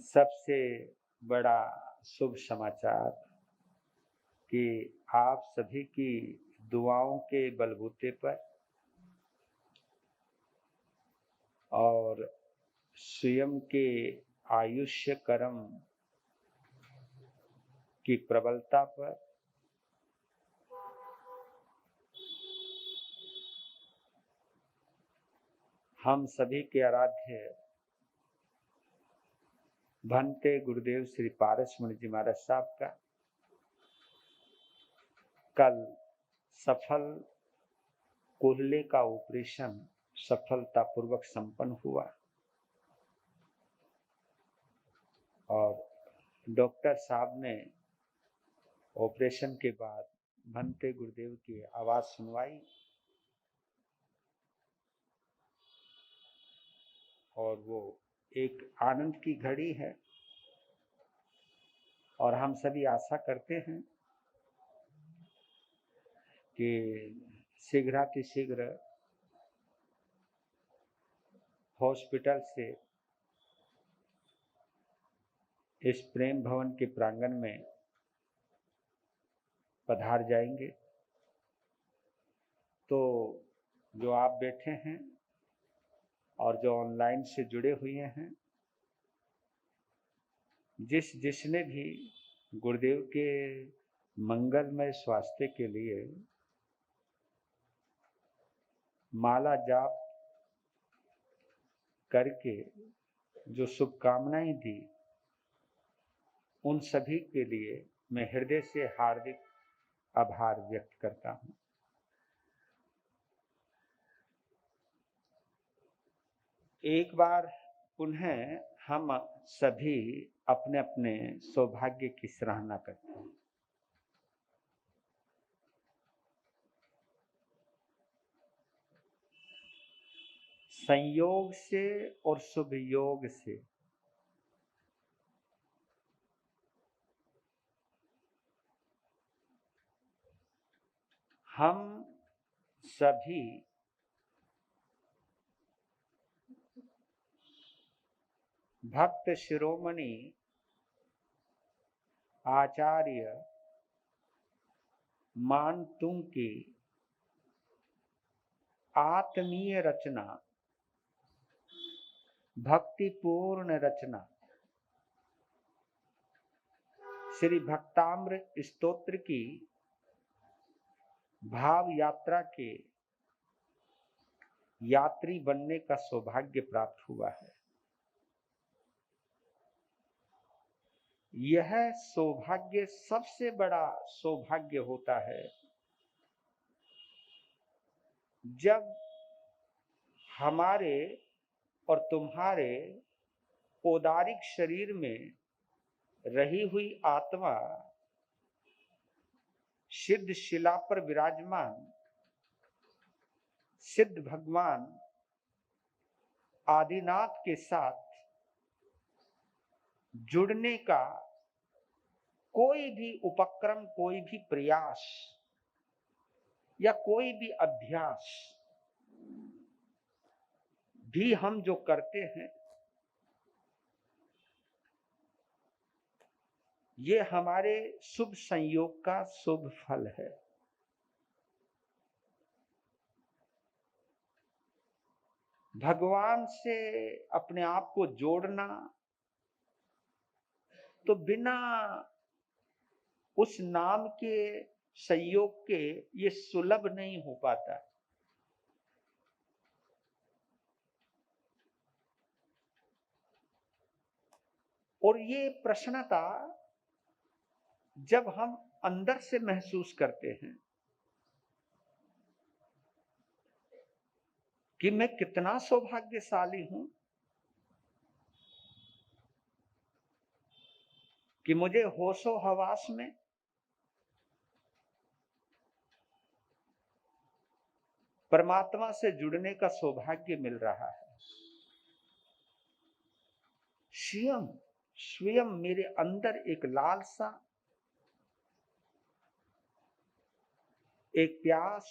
सबसे बड़ा शुभ समाचार कि आप सभी की दुआओं के बलबूते पर और स्वयं के आयुष्य कर्म की प्रबलता पर हम सभी के आराध्य भंते गुरुदेव श्री पारस मुनि जी महाराज साहब का कल सफल कोल्हे का ऑपरेशन सफलतापूर्वक संपन्न हुआ और डॉक्टर साहब ने ऑपरेशन के बाद भंते गुरुदेव की आवाज सुनवाई और वो एक आनंद की घड़ी है और हम सभी आशा करते हैं कि शीघ्रातिशीघ्र हॉस्पिटल से इस प्रेम भवन के प्रांगण में पधार जाएंगे। तो जो आप बैठे हैं और जो ऑनलाइन से जुड़े हुए हैं, जिसने भी गुरुदेव के मंगलमय स्वास्थ्य के लिए माला जाप करके जो शुभकामनाएं दी, उन सभी के लिए मैं हृदय से हार्दिक आभार व्यक्त करता हूं। एक बार पुनः हम सभी अपने अपने सौभाग्य की सराहना करते हैं। संयोग से और शुभ योग से हम सभी भक्त शिरोमणि आचार्य मानतुंग की आत्मीय रचना, भक्तिपूर्ण रचना श्री भक्तामृत स्तोत्र की भाव यात्रा के यात्री बनने का सौभाग्य प्राप्त हुआ है। यह सौभाग्य सबसे बड़ा सौभाग्य होता है जब हमारे और तुम्हारे औदारिक शरीर में रही हुई आत्मा सिद्ध शिला पर विराजमान सिद्ध भगवान आदिनाथ के साथ जुड़ने का कोई भी उपक्रम, कोई भी प्रयास या कोई भी अभ्यास भी हम जो करते हैं, ये हमारे शुभ संयोग का शुभ फल है। भगवान से अपने आप को जोड़ना तो बिना उस नाम के संयोग के ये सुलभ नहीं हो पाता। और ये प्रसन्नता जब हम अंदर से महसूस करते हैं कि मैं कितना सौभाग्यशाली हूं कि मुझे होशो हवास में परमात्मा से जुड़ने का सौभाग्य मिल रहा है। स्वयं मेरे अंदर एक लालसा, एक प्यास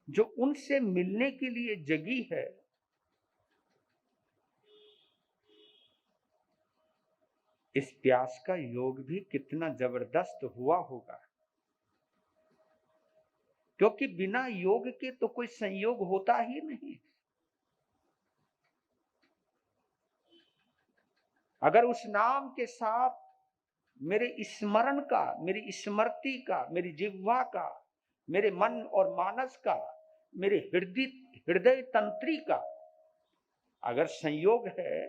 जो उनसे मिलने के लिए जगी है, इस प्यास का योग भी कितना जबरदस्त हुआ होगा, क्योंकि बिना योग के तो कोई संयोग होता ही नहीं। अगर उस नाम के साथ मेरे स्मरण का, मेरी स्मृति का, मेरी जिह्वा का, मेरे मन और मानस का, मेरे हृदय तंत्री का अगर संयोग है,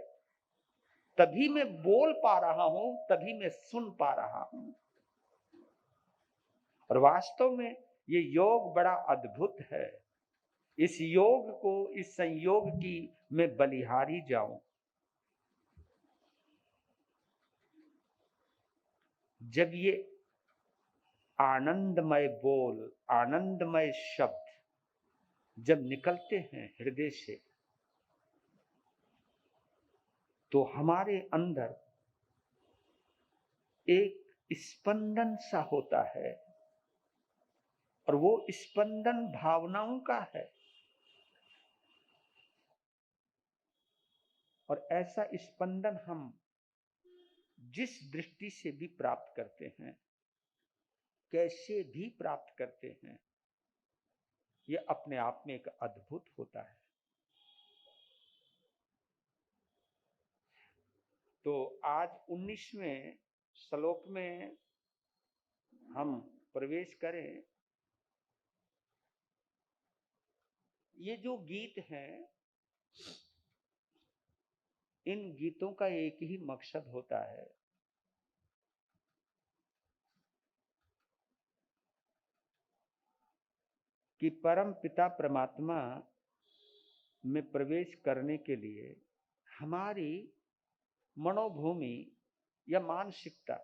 तभी मैं बोल पा रहा हूं, तभी मैं सुन पा रहा हूं। और वास्तव में ये योग बड़ा अद्भुत है। इस योग को, इस संयोग की मैं बलिहारी जाऊं। जब ये आनंदमय बोल, आनंदमय शब्द जब निकलते हैं हृदय से, तो हमारे अंदर एक स्पंदन सा होता है, और वो स्पंदन भावनाओं का है। और ऐसा स्पंदन हम जिस दृष्टि से भी प्राप्त करते हैं, कैसे भी प्राप्त करते हैं, ये अपने आप में एक अद्भुत होता है। तो आज 19वें श्लोक में हम प्रवेश करें। ये जो गीत हैं, इन गीतों का एक ही मकसद होता है कि परम पिता परमात्मा में प्रवेश करने के लिए हमारी मनोभूमि या मानसिकता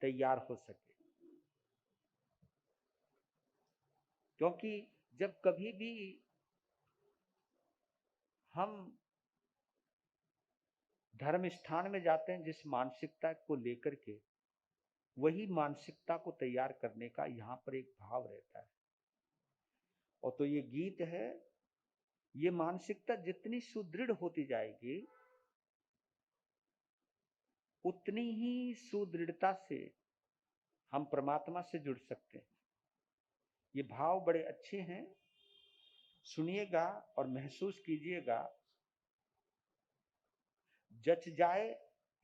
तैयार हो सके। क्योंकि जब कभी भी हम धर्म स्थान में जाते हैं, जिस मानसिकता को लेकर के, वही मानसिकता को तैयार करने का यहाँ पर एक भाव रहता है। और तो ये गीत है, ये मानसिकता जितनी सुदृढ़ होती जाएगी, उतनी ही सुदृढ़ता से हम परमात्मा से जुड़ सकते हैं। ये भाव बड़े अच्छे हैं, सुनिएगा और महसूस कीजिएगा। जच जाए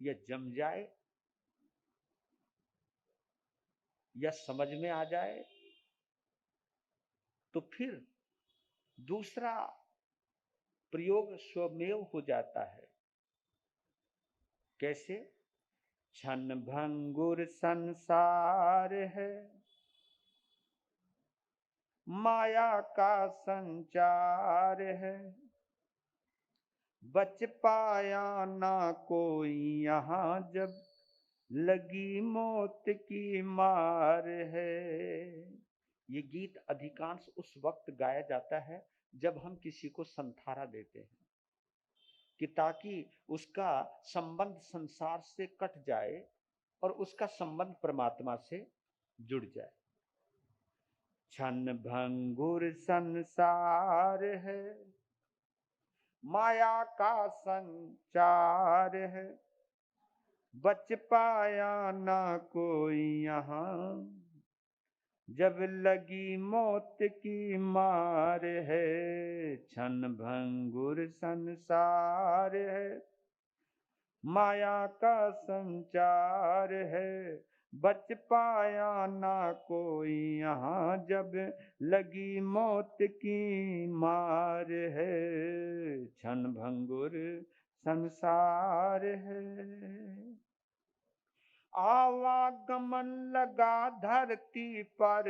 या जम जाए या समझ में आ जाए, तो फिर दूसरा प्रयोग स्वमेव हो जाता है। कैसे? क्षण भंगुर संसार है, माया का संचार है, बच पाया ना कोई यहाँ जब लगी मौत की मार है। ये गीत अधिकांश उस वक्त गाया जाता है जब हम किसी को संथारा देते हैं, कि ताकि उसका संबंध संसार से कट जाए और उसका संबंध परमात्मा से जुड़ जाए। क्षण भंगुर संसार है, माया का संचार है, बच पाया ना कोई यहाँ जब लगी मौत की मार है। क्षण भंगुर संसार है, माया का संचार है, बच पाया ना कोई यहाँ जब लगी मौत की मार है। क्षण भंगुर संसार है। आवागमन लगा धरती पर,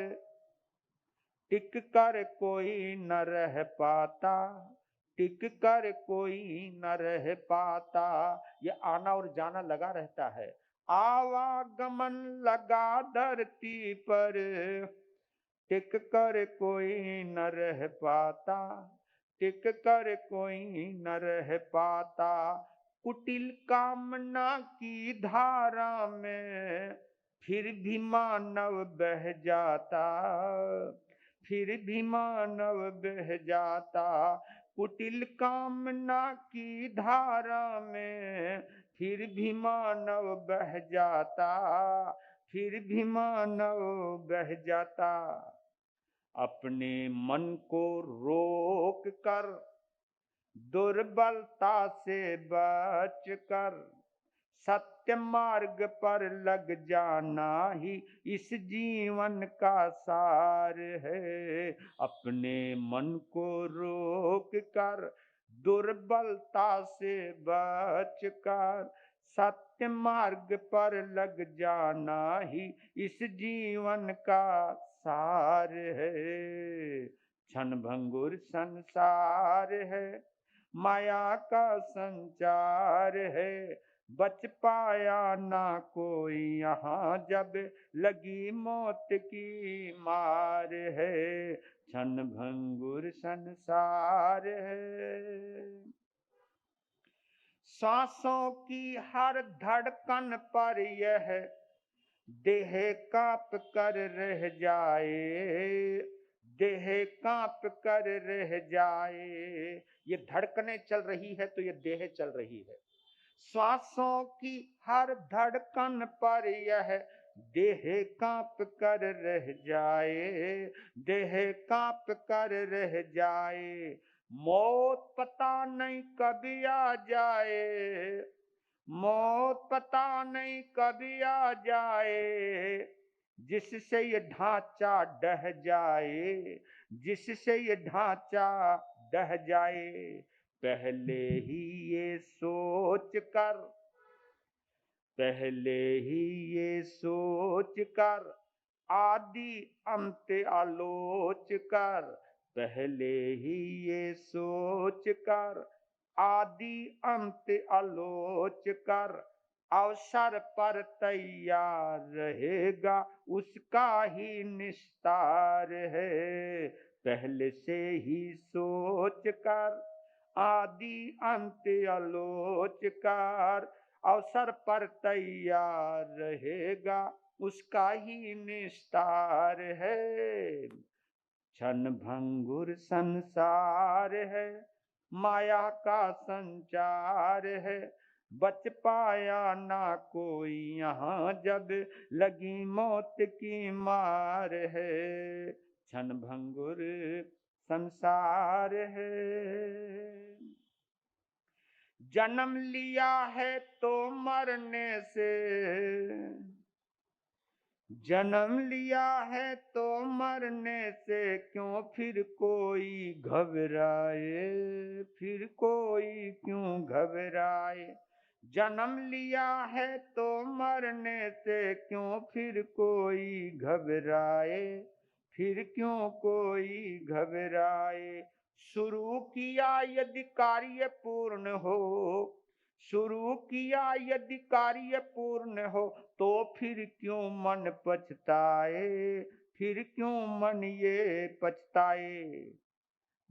टिक कर कोई न रह पाता, टिक कर कोई न रह पाता। ये आना और जाना लगा रहता है। आवागमन लगा धरती पर, टिक कर कोई न रह पाता, टिक कर कोई न रह पाता। कुटिल कामना की धारा में फिर भी मानव बह जाता, फिर भी मानव बह जाता। कुटिल कामना की धारा में फिर भी मानव बह जाता, फिर भी मानव बह जाता। अपने मन को रोक कर दुर्बलता से बच कर सत्य मार्ग पर लग जाना ही इस जीवन का सार है। अपने मन को रोक कर दुर्बलता से बच कर सत्य मार्ग पर लग जाना ही इस जीवन का सार है। क्षण भंगुर संसार है, माया का संचार है, बच पाया ना कोई यहाँ जब लगी मौत की मार है। क्षण भंगुर संसार है। सांसों की हर धड़कन पर यह देह कांप कर रह जाए, देह कांप कर रह जाए। ये धड़कनें चल रही है तो ये देह चल रही है। श्वासों की हर धड़कन पर यह देह कांप कर रह जाए, देह कांप कर रह जाए। मौत पता नहीं कब आ जाए, मौत पता नहीं कब आ जाए। जिससे ये ढांचा ढह जाए, जिससे ये ढांचा ढह जाए। पहले ही ये सोच कर, पहले ही ये सोच कर आदि अंत आलोच कर, पहले ही ये सोच कर आदि अंत आलोच कर अवसर पर तैयार रहेगा उसका ही निस्तार है। पहले से ही सोच कर आदि अंत आलोच कर अवसर पर तैयार रहेगा उसका ही निस्तार है। क्षण भंगुर संसार है, माया का संचार है, बच पाया ना कोई यहाँ जब लगी मौत की मार है। क्षण भंगुर संसार है। जन्म लिया है तो मरने से, जन्म लिया है तो मरने से क्यों फिर कोई घबराए, फिर कोई क्यों घबराए। जन्म लिया है तो मरने से क्यों फिर कोई घबराए, फिर क्यों कोई घबराए। शुरू किया यदि कार्य पूर्ण हो, शुरू किया यदि कार्य पूर्ण हो तो फिर क्यों मन पछताए, फिर क्यों मन ये पछताए।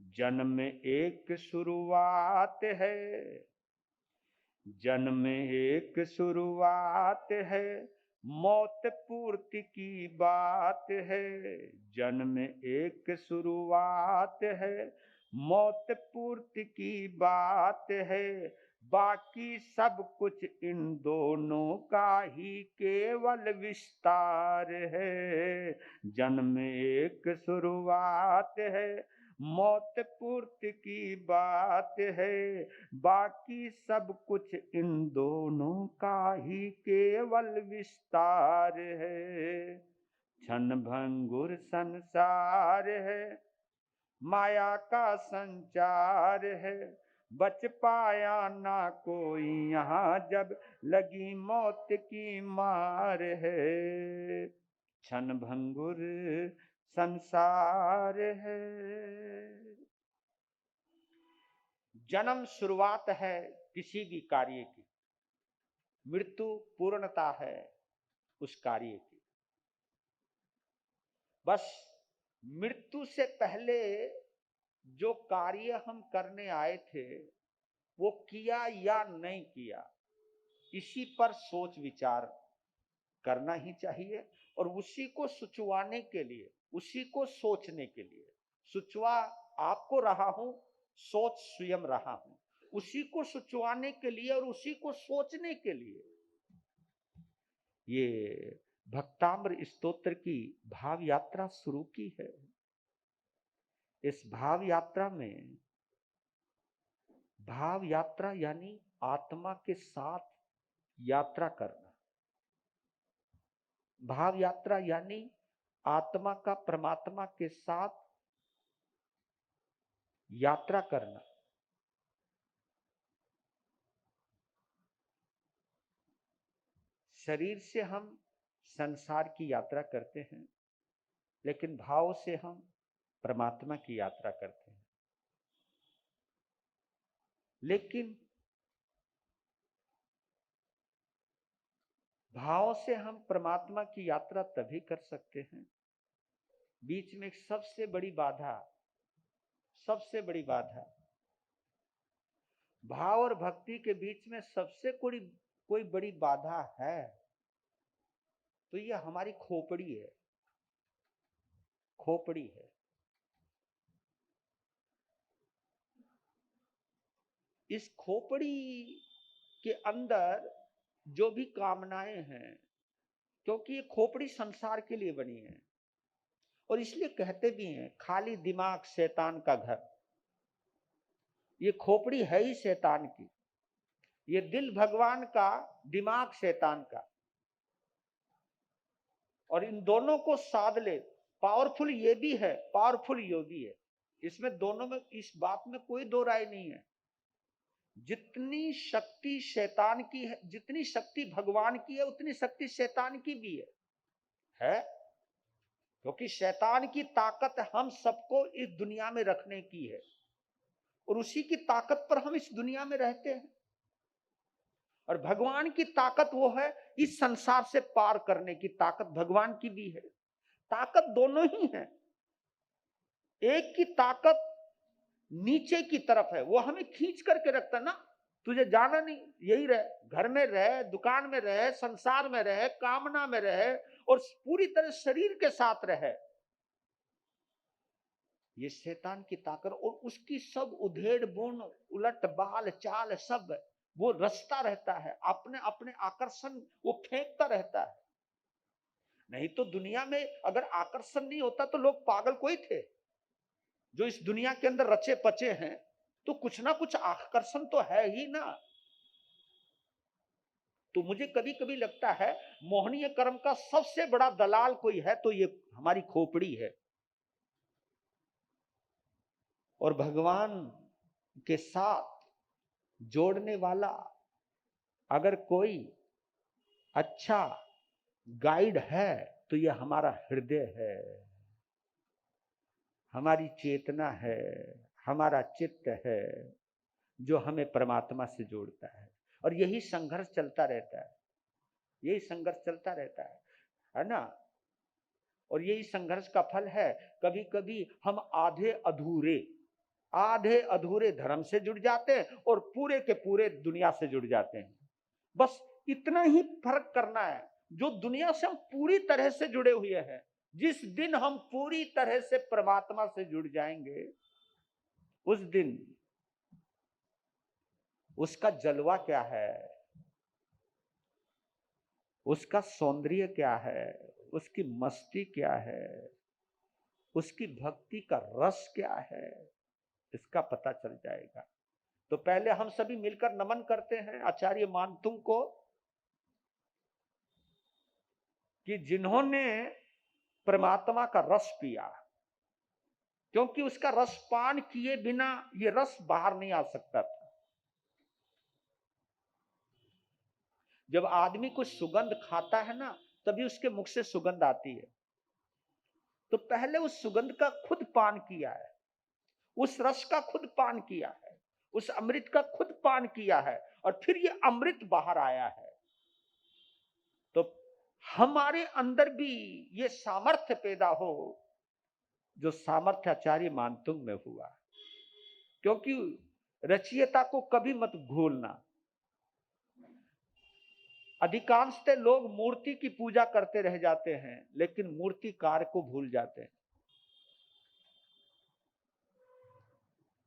जन्म एक शुरुआत है, जन्म एक शुरुआत है, मौत पूर्ति की बात है। जन्म एक शुरुआत है, मौत पूर्ति की बात है। बाकी सब कुछ इन दोनों का ही केवल विस्तार है। जन्म एक शुरुआत है, मौत पूर्ति की बात है। बाकी सब कुछ इन दोनों का ही केवल विस्तार है। क्षण भंगुर संसार है, माया का संचार है, बच पाया ना कोई यहाँ जब लगी मौत की मार है। क्षण भंगुर संसार है। जन्म शुरुआत है किसी भी कार्य की, मृत्यु पूर्णता है उस कार्य की। बस मृत्यु से पहले जो कार्य हम करने आए थे वो किया या नहीं किया, इसी पर सोच विचार करना ही चाहिए। और उसी को सुचवाने के लिए, उसी को सोचने के लिए, सुचवा आपको रहा हूं सोच स्वयं रहा हूं, उसी को सोचवाने के लिए और उसी को सोचने के लिए ये भक्ताम्र स्तोत्र की भाव यात्रा शुरू की है। इस भाव यात्रा में, भाव यात्रा यानी आत्मा के साथ यात्रा करना, भाव यात्रा यानी आत्मा का परमात्मा के साथ यात्रा करना। शरीर से हम संसार की यात्रा करते हैं, लेकिन भाव से हम परमात्मा की यात्रा करते हैं। लेकिन भाव से हम परमात्मा की यात्रा तभी कर सकते हैं, बीच में एक सबसे बड़ी बाधा, सबसे बड़ी बाधा, भाव और भक्ति के बीच में सबसे कोई बड़ी बाधा है तो ये हमारी खोपड़ी है, खोपड़ी है। इस खोपड़ी के अंदर जो भी कामनाएं हैं, क्योंकि ये खोपड़ी संसार के लिए बनी है, और इसलिए कहते भी हैं खाली दिमाग शैतान का घर। ये खोपड़ी है ही शैतान की, ये दिल भगवान का, दिमाग शैतान का, और इन दोनों को साध ले। पावरफुल ये भी है, पावरफुल ये भी है, इसमें दोनों में, इस बात में कोई दो राय नहीं है। जितनी शक्ति शैतान की है, जितनी शक्ति भगवान की है, उतनी शक्ति शैतान की भी है, क्योंकि शैतान की ताकत हम सबको इस दुनिया में रखने की है, और उसी की ताकत पर हम इस दुनिया में रहते हैं। और भगवान की ताकत वो है, इस संसार से पार करने की ताकत भगवान की भी है। ताकत दोनों ही है। एक की ताकत नीचे की तरफ है, वो हमें खींच करके रखता ना, तुझे जाना नहीं, यही रहे, घर में रहे, दुकान में रहे, संसार में रहे, कामना में रहे, और पूरी तरह शरीर के साथ रहे। ये शैतान की ताकत, और उसकी सब उधेड़ बुन, उलट बाल चाल, सब वो रचता रहता है, अपने अपने आकर्षण वो फेंकता रहता है। नहीं तो दुनिया में अगर आकर्षण नहीं होता तो लोग पागल कोई थे। जो इस दुनिया के अंदर रचे पचे हैं, तो कुछ ना कुछ आकर्षण तो है ही ना। तो मुझे कभी कभी लगता है मोहनीय कर्म का सबसे बड़ा दलाल कोई है तो ये हमारी खोपड़ी है। और भगवान के साथ जोड़ने वाला अगर कोई अच्छा गाइड है तो यह हमारा हृदय है, हमारी चेतना है, हमारा चित्त है, जो हमें परमात्मा से जोड़ता है। और यही संघर्ष चलता रहता है, यही संघर्ष चलता रहता है ना। और यही संघर्ष का फल है, कभी कभी हम आधे अधूरे धर्म से जुड़ जाते हैं और पूरे के पूरे दुनिया से जुड़ जाते हैं। बस इतना ही फर्क करना है। जो दुनिया से हम पूरी तरह से जुड़े हुए हैं, जिस दिन हम पूरी तरह से परमात्मा से जुड़ जाएंगे, उस दिन उसका जलवा क्या है, उसका सौंदर्य क्या है, उसकी मस्ती क्या है, उसकी भक्ति का रस क्या है, इसका पता चल जाएगा। तो पहले हम सभी मिलकर नमन करते हैं आचार्य मानतुंग को, कि जिन्होंने परमात्मा का रस पिया, क्योंकि उसका रस पान किए बिना ये रस बाहर नहीं आ सकता था। जब आदमी कुछ सुगंध खाता है ना, तभी उसके मुख से सुगंध आती है। तो पहले उस सुगंध का खुद पान किया है, उस रस का खुद पान किया है, उस अमृत का खुद पान किया है, और फिर ये अमृत बाहर आया है। तो हमारे अंदर भी ये सामर्थ्य पैदा हो, जो सामर्थ्य आचार्य मानतुंग में हुआ। क्योंकि रचयिता को कभी मत भूलना। अधिकांशतः लोग मूर्ति की पूजा करते रह जाते हैं, लेकिन मूर्तिकार को भूल जाते हैं।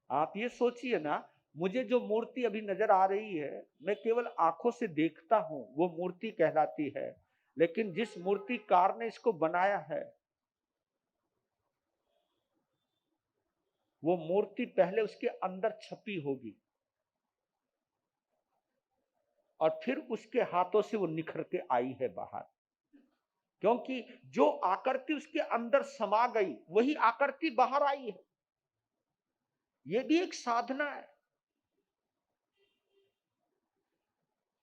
आप ये सोचिए ना, मुझे जो मूर्ति अभी नजर आ रही है, मैं केवल आंखों से देखता हूं, वो मूर्ति कहलाती है। लेकिन जिस मूर्तिकार ने इसको बनाया है, वो मूर्ति पहले उसके अंदर छपी होगी और फिर उसके हाथों से वो निखर के आई है बाहर। क्योंकि जो आकृति उसके अंदर समा गई, वही आकृति बाहर आई है। ये भी एक साधना है।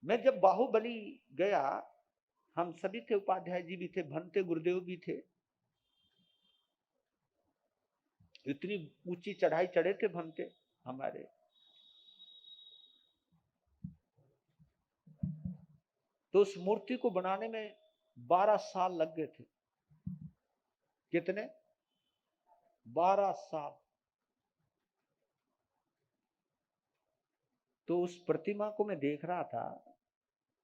मैं जब बाहुबली गया, हम सभी थे, उपाध्याय जी भी थे, भंते गुरुदेव भी थे। इतनी ऊंची चढ़ाई चढ़े थे भंते हमारे। तो उस मूर्ति को बनाने में 12 साल लग गए थे। कितने? 12 साल। तो उस प्रतिमा को मैं देख रहा था,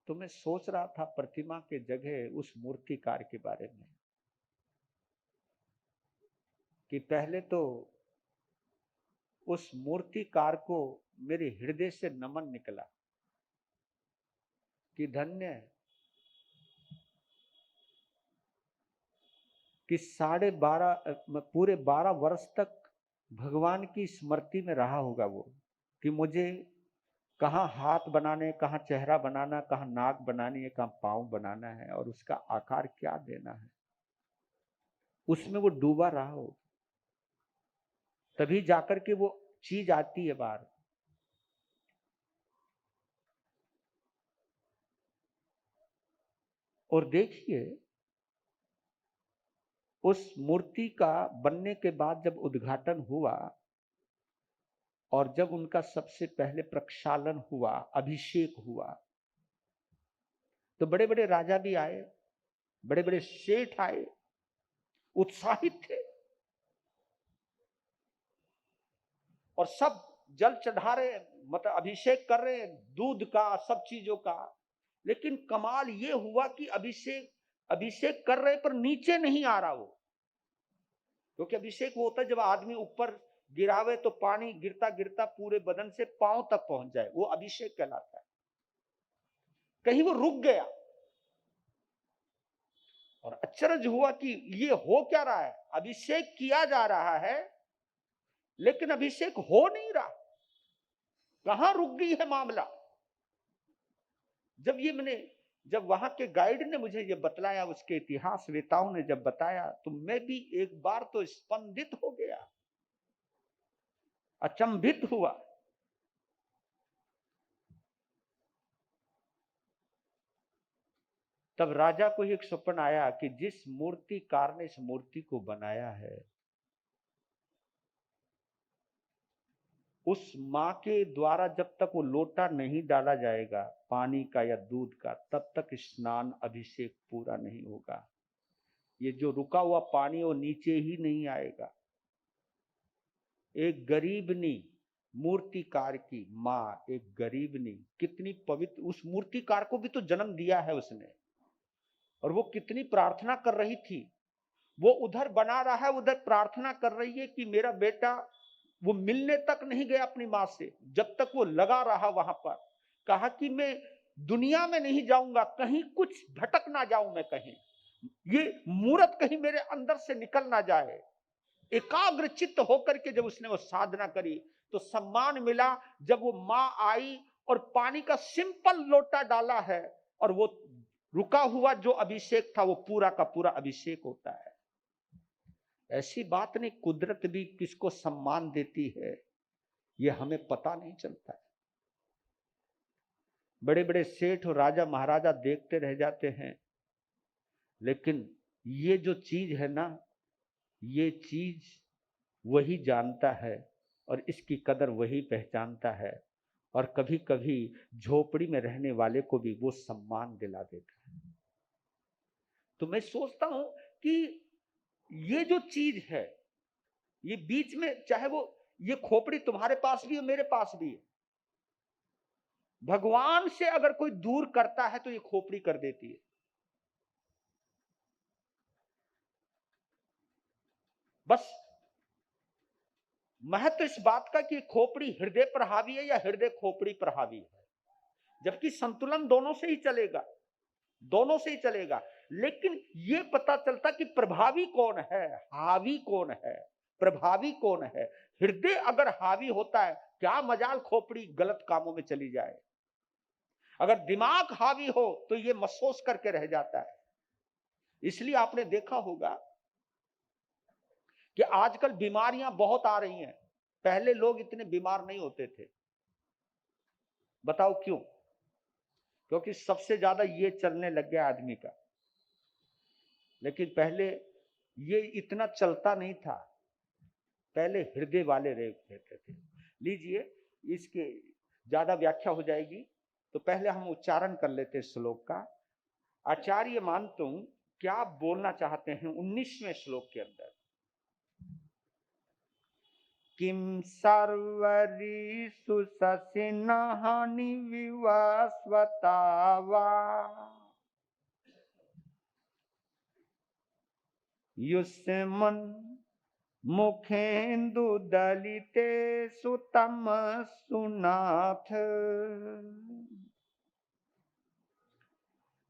तो मैं सोच रहा था प्रतिमा के जगह उस मूर्तिकार के बारे में, कि पहले तो उस मूर्तिकार को मेरे हृदय से नमन निकला कि धन्य है कि 12.5 पूरे 12 वर्ष तक भगवान की स्मृति में रहा होगा वो, कि मुझे कहाँ हाथ बनाने, कहाँ चेहरा बनाना, कहाँ नाक बनानी है, कहाँ पांव बनाना है और उसका आकार क्या देना है, उसमें वो डूबा रहा हो, तभी जाकर के वो चीज आती है बाहर। और देखिए, उस मूर्ति का बनने के बाद जब उद्घाटन हुआ और जब उनका सबसे पहले प्रक्षालन हुआ, अभिषेक हुआ, तो बड़े बड़े राजा भी आए, बड़े बड़े सेठ आए, उत्साहित थे और सब जल चढ़ा रहे, मतलब अभिषेक कर रहे हैं, दूध का, सब चीजों का। लेकिन कमाल ये हुआ कि अभिषेक कर रहे पर नीचे नहीं आ रहा वो। क्योंकि अभिषेक वो होता है जब आदमी ऊपर गिरावे तो पानी गिरता गिरता पूरे बदन से पांव तक पहुंच जाए, वो अभिषेक कहलाता है। कहीं वो रुक गया और अचरज हुआ कि ये हो क्या रहा है। अभिषेक किया जा रहा है लेकिन अभिषेक हो नहीं रहा, कहां रुक गई है मामला। जब वहां के गाइड ने मुझे ये बतलाया, उसके इतिहास वेताओं ने जब बताया, तो मैं भी एक बार तो स्पंदित हो गया, अचंभित हुआ। तब राजा को एक स्वप्न आया कि जिस मूर्तिकार ने इस मूर्ति को बनाया है, उस मां के द्वारा जब तक वो लोटा नहीं डाला जाएगा पानी का या दूध का, तब तक स्नान अभिषेक पूरा नहीं होगा। ये जो रुका हुआ पानी वो नीचे ही नहीं आएगा। एक गरीबनी, मूर्तिकार की माँ, एक गरीबनी, कितनी पवित्र, उस मूर्तिकार को भी तो जन्म दिया है उसने, और वो कितनी प्रार्थना कर रही थी। वो उधर बना रहा है, उधर प्रार्थना कर रही है कि मेरा बेटा, वो मिलने तक नहीं गया अपनी माँ से, जब तक वो लगा रहा वहां पर। कहा कि मैं दुनिया में नहीं जाऊंगा, कहीं कुछ भटक ना जाऊं मैं, कहीं ये मूर्त कहीं मेरे अंदर से निकल ना जाए। एकाग्र चित्त होकर के जब उसने वो साधना करी तो सम्मान मिला। जब वो मां आई और पानी का सिंपल लोटा डाला है, और वो रुका हुआ जो अभिषेक था वो पूरा का पूरा अभिषेक होता है। ऐसी बात नहीं, कुदरत भी किसको सम्मान देती है ये हमें पता नहीं चलता है। बड़े बड़े सेठ और राजा महाराजा देखते रह जाते हैं, लेकिन ये जो चीज है ना, ये चीज वही जानता है और इसकी कदर वही पहचानता है, और कभी कभी झोपड़ी में रहने वाले को भी वो सम्मान दिला देता है। तो मैं सोचता हूं कि ये जो चीज है, ये बीच में, चाहे वो ये खोपड़ी तुम्हारे पास भी है, मेरे पास भी है, भगवान से अगर कोई दूर करता है तो ये खोपड़ी कर देती है। बस महत्व इस बात का कि खोपड़ी हृदय पर हावी है या हृदय खोपड़ी पर हावी है, जबकि संतुलन दोनों से ही चलेगा, दोनों से ही चलेगा। लेकिन ये पता चलता कि प्रभावी कौन है, हावी कौन है, प्रभावी कौन है। हृदय अगर हावी होता है, क्या मजाल खोपड़ी गलत कामों में चली जाए। अगर दिमाग हावी हो तो ये महसूस करके रह जाता है। इसलिए आपने देखा होगा कि आजकल बीमारियां बहुत आ रही हैं। पहले लोग इतने बीमार नहीं होते थे। बताओ क्यों? क्योंकि सबसे ज्यादा ये चलने लग गया आदमी का। लेकिन पहले ये इतना चलता नहीं था। पहले हृदय वाले रहते थे। लीजिए, इसके ज्यादा व्याख्या हो जाएगी, तो पहले हम उच्चारण कर लेते हैं श्लोक का। आचार्य मानतु क्या बोलना चाहते हैं 19वें श्लोक के अंदर। किम सर्वरीषु शशिनहानि विवस्वता वा युष्मन् मुखेन्दु दलितेषु तमस्सु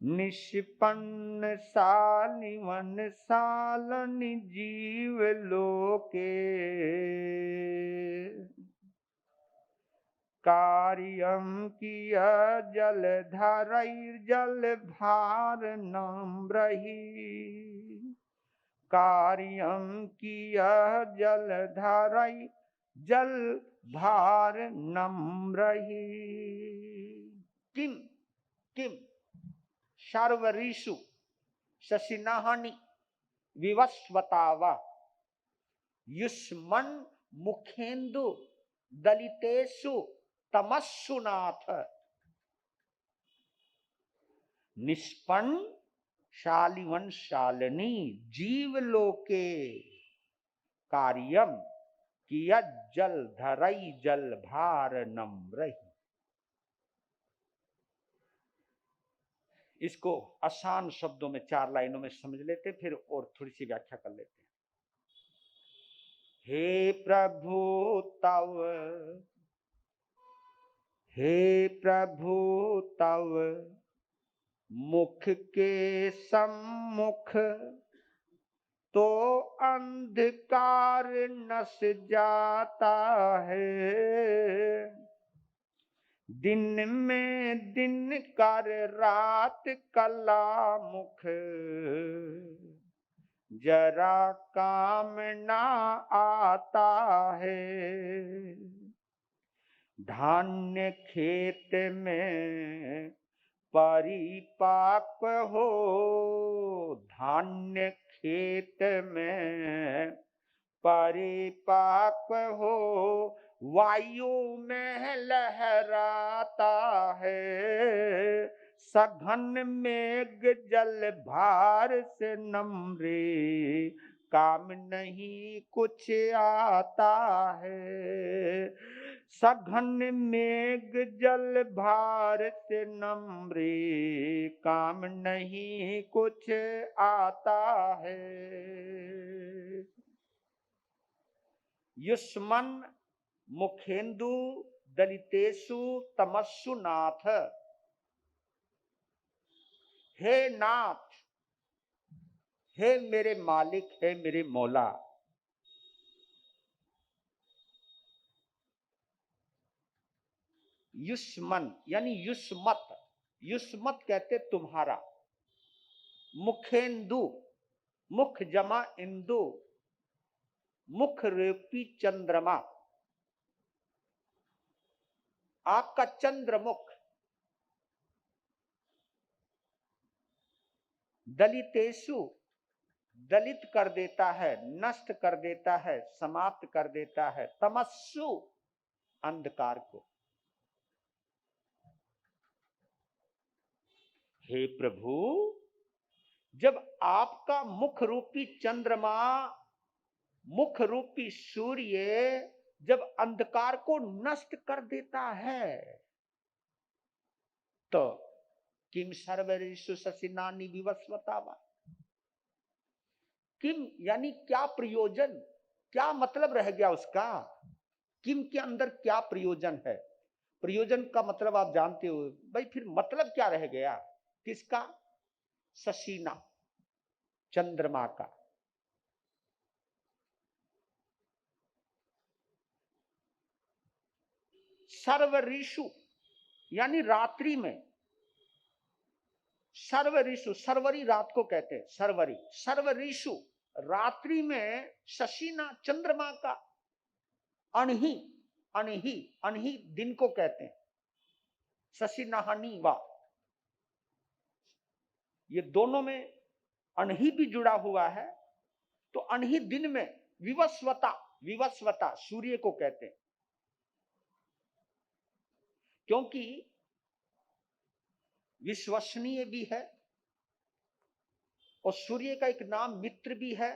निष्पन्न शालिवन शालनि जीव लोके कार्यं किया जलधरैर्जल भारनम्रहि कार्यं किया जलधरै जल भारनम्रहि। किम किम सर्वऋषु शशिनहानि विवस्वतावा युष्मन् मुखेन्दु दलितेषु तमस्सुनाथ निष्पन्न शालिवन शालिनी जीवलोके कार्यम किया जल धरई जल भार नम्रहि। इसको आसान शब्दों में 4 लाइनों में समझ लेते, फिर और थोड़ी सी व्याख्या कर लेते हैं। हे प्रभु तव मुख के सम्मुख तो अंधकार नस जाता है, दिन में दिन कर रात कला मुख जरा काम ना आता है। धान्य खेत में परिपाक हो, धान्य खेत में परिपाक हो, वायु में लहराता है, सघन मेघ जल भार से नम्रे काम नहीं कुछ आता है, सघन मेघ जल भार से नम्रे काम नहीं कुछ आता है। युष्मन् मुखेन्दु दलितेषु तमस्सु नाथ। हे नाथ, हे मेरे मालिक, हे मेरे मौला, युष्मन यानी युष्मत, युष्मत कहते तुम्हारा, मुखेन्दु मुख जमा इंदु, मुख रूपी चंद्रमा, आपका चंद्रमुख दलितेषु दलित कर देता है, नष्ट कर देता है, समाप्त कर देता है, तमस्सु अंधकार को। हे प्रभु, जब आपका मुख रूपी चंद्रमा, मुख रूपी सूर्य जब अंधकार को नष्ट कर देता है, तो किम सर्वऋषु शशिनानि विवस्वतावा, किम यानी क्या प्रयोजन, क्या मतलब रह गया उसका? किम के अंदर क्या प्रयोजन है? प्रयोजन का मतलब आप जानते हो भाई, फिर मतलब क्या रह गया? किसका? शशीना, चंद्रमा का। सर्व ऋषु यानी रात्रि में, सर्व ऋषु, सरवरी रात को कहते हैं, सरवरी, सर्व ऋषु रात्रि में शशीना, चंद्रमा का। अनही, अनही, अनही दिन को कहते हैं, शशीनाहनी वा, ये दोनों में अनही भी जुड़ा हुआ है। तो अनही दिन में विवस्वता, विवस्वता सूर्य को कहते हैं, क्योंकि विश्वसनीय भी है और सूर्य का एक नाम मित्र भी है।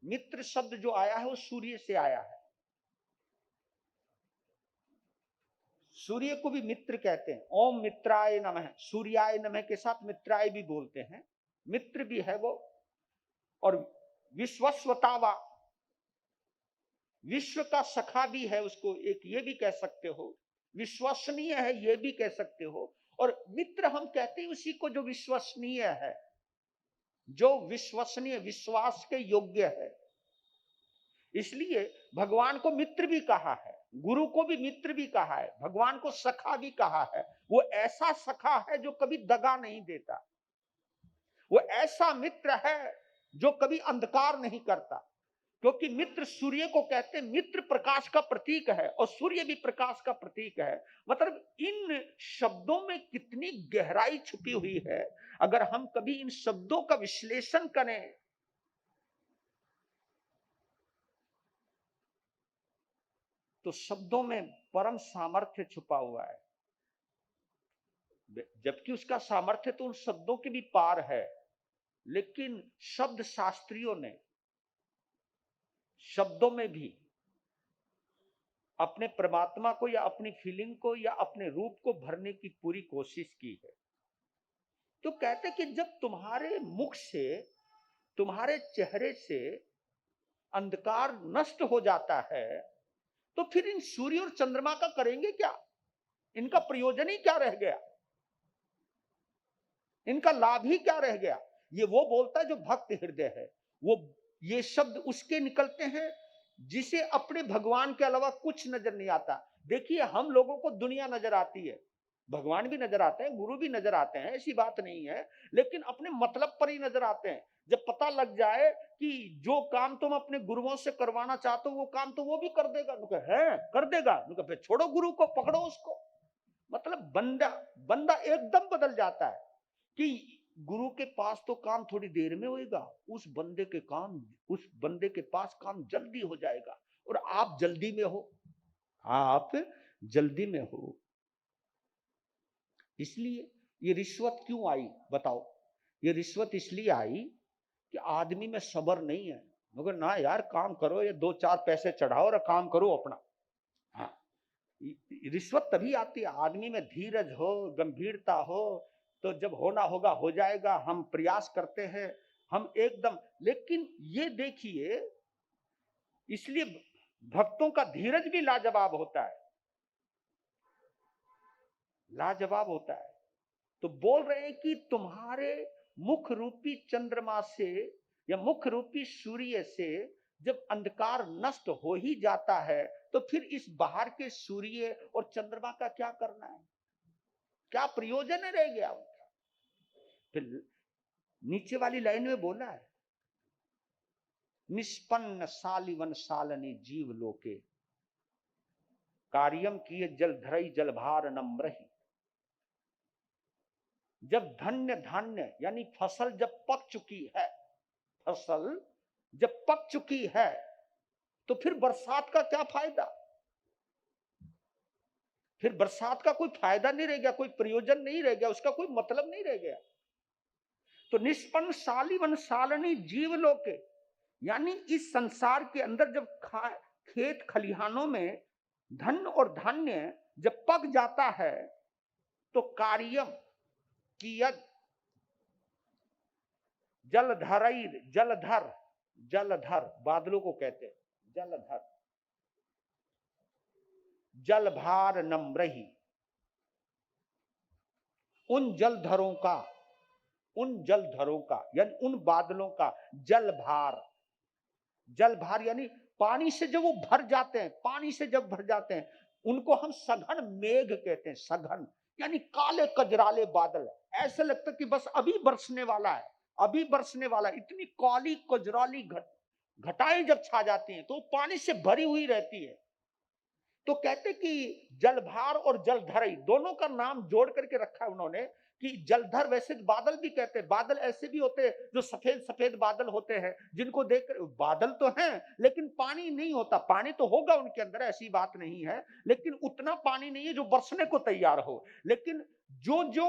मित्र शब्द जो आया है वो सूर्य से आया है। सूर्य को भी मित्र कहते हैं। ओम मित्राय नमः, सूर्याय नमः के साथ मित्राय भी बोलते हैं, मित्र भी है वो। और विश्वस्वतावा, विश्व का सखा भी है, उसको एक ये भी कह सकते हो, विश्वसनीय है ये भी कह सकते हो। और मित्र हम कहते हैं उसी को जो विश्वसनीय है, जो विश्वसनीय, विश्वास के योग्य है। इसलिए भगवान को मित्र भी कहा है, गुरु को भी मित्र भी कहा है, भगवान को सखा भी कहा है। वो ऐसा सखा है जो कभी दगा नहीं देता, वो ऐसा मित्र है जो कभी अंधकार नहीं करता। क्योंकि मित्र सूर्य को कहते हैं, मित्र प्रकाश का प्रतीक है और सूर्य भी प्रकाश का प्रतीक है। मतलब इन शब्दों में कितनी गहराई छुपी हुई है, अगर हम कभी इन शब्दों का विश्लेषण करें तो शब्दों में परम सामर्थ्य छुपा हुआ है। जबकि उसका सामर्थ्य तो उन शब्दों के भी पार है, लेकिन शब्द शास्त्रियों ने शब्दों में भी अपने परमात्मा को या अपनी फीलिंग को या अपने रूप को भरने की पूरी कोशिश की है। तो कहते कि जब तुम्हारे मुख से, तुम्हारे चेहरे से अंधकार नष्ट हो जाता है, तो फिर इन सूर्य और चंद्रमा का करेंगे क्या? इनका प्रयोजन ही क्या रह गया? इनका लाभ ही क्या रह गया? ये वो बोलता है जो भक्त हृदय है। वो ये शब्द उसके निकलते हैं जिसे अपने भगवान के अलावा कुछ नजर नहीं आता। देखिए, हम लोगों को दुनिया नजर आती है, भगवान भी नजर आते हैं, गुरु भी नजर आते हैं, ऐसी बात नहीं है, लेकिन अपने मतलब पर ही नजर आते हैं। जब पता लग जाए कि जो काम तुम अपने गुरुओं से करवाना चाहते हो वो काम तो वो भी कर देगा, है कर देगा, फिर छोड़ो गुरु को, पकड़ो उसको। मतलब बंदा बंदा एकदम बदल जाता है कि गुरु के पास तो काम थोड़ी देर में होएगा, उस बंदे के काम, उस बंदे के पास काम जल्दी हो जाएगा और आप जल्दी में हो, आप जल्दी में हो। इसलिए ये रिश्वत क्यों आई बताओ? ये रिश्वत इसलिए आई कि आदमी में सब्र नहीं है। मगर ना यार, काम करो, ये 2-4 पैसे चढ़ाओ और काम करो अपना। हाँ, रिश्वत तभी आती है आदमी में धीरज हो, गंभीरता हो, तो जब होना होगा हो जाएगा। हम प्रयास करते हैं, हम एकदम। लेकिन ये देखिए, इसलिए भक्तों का धीरज भी लाजवाब होता है, लाजवाब होता है। तो बोल रहे हैं कि तुम्हारे मुख रूपी चंद्रमा से या मुख रूपी सूर्य से जब अंधकार नष्ट हो ही जाता है, तो फिर इस बाहर के सूर्य और चंद्रमा का क्या करना है? क्या प्रयोजन रह गया उनका? फिर नीचे वाली लाइन में बोला है, निष्पन्न सालिवन सालनी जीव लोके, कार्यम किए जल धरई जल भार नम्रही। जब धन्य धान्य यानी फसल जब पक चुकी है, फसल जब पक चुकी है, तो फिर बरसात का क्या फायदा? फिर बरसात का कोई फायदा नहीं रह गया, कोई प्रयोजन नहीं रह गया, उसका कोई मतलब नहीं रह गया। तो निष्पन्न सालिवन सालनी जीव लोके, यानी इस संसार के अंदर जब खेत खलिहानों में धन और धान्य जब पक जाता है, तो कार्यम कियत जलधर, जलधर बादलों को कहते हैं, जलधर, जलभार नम्रहि, उन जलधरों का यानी उन बादलों का जलभार। जलभार यानी पानी से जब वो भर जाते हैं, पानी से जब भर जाते हैं उनको हम सघन मेघ कहते हैं। सघन यानी काले कजराले बादल, ऐसे लगता है कि बस अभी बरसने वाला है, अभी बरसने वाला है। इतनी काली कजराली घटाएं जब छा जाती हैं तो पानी से भरी हुई रहती है। तो कहते कि जलभार और जलधर दोनों का नाम जोड़ करके रखा है उन्होंने कि जलधर। वैसे बादल भी कहते हैं, बादल ऐसे भी होते हैं जो सफेद सफेद बादल होते हैं, जिनको देखकर बादल तो हैं लेकिन पानी नहीं होता। पानी तो होगा उनके अंदर, ऐसी बात नहीं है, लेकिन उतना पानी नहीं है जो बरसने को तैयार हो। लेकिन जो जो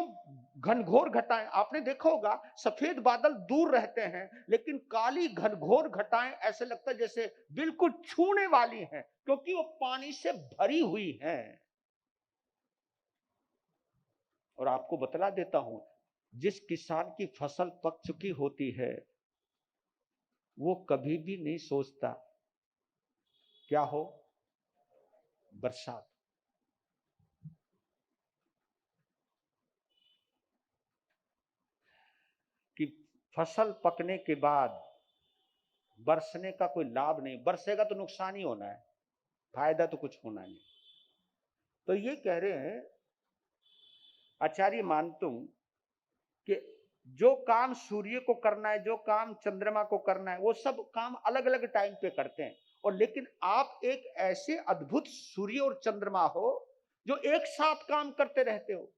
घनघोर घटाएं, आपने देखा होगा सफेद बादल दूर रहते हैं लेकिन काली घनघोर घटाएं ऐसे लगता है जैसे बिल्कुल छूने वाली हैं, क्योंकि वो पानी से भरी हुई हैं। और आपको बतला देता हूं, जिस किसान की फसल पक चुकी होती है वो कभी भी नहीं सोचता क्या हो, बरसात। कि फसल पकने के बाद बरसने का कोई लाभ नहीं, बरसेगा तो नुकसान ही होना है, फायदा तो कुछ होना नहीं। तो ये कह रहे हैं आचार्य मानतुंग कि जो काम सूर्य को करना है, जो काम चंद्रमा को करना है, वो सब काम अलग अलग टाइम पे करते हैं। और लेकिन आप एक ऐसे अद्भुत सूर्य और चंद्रमा हो जो एक साथ काम करते रहते हो,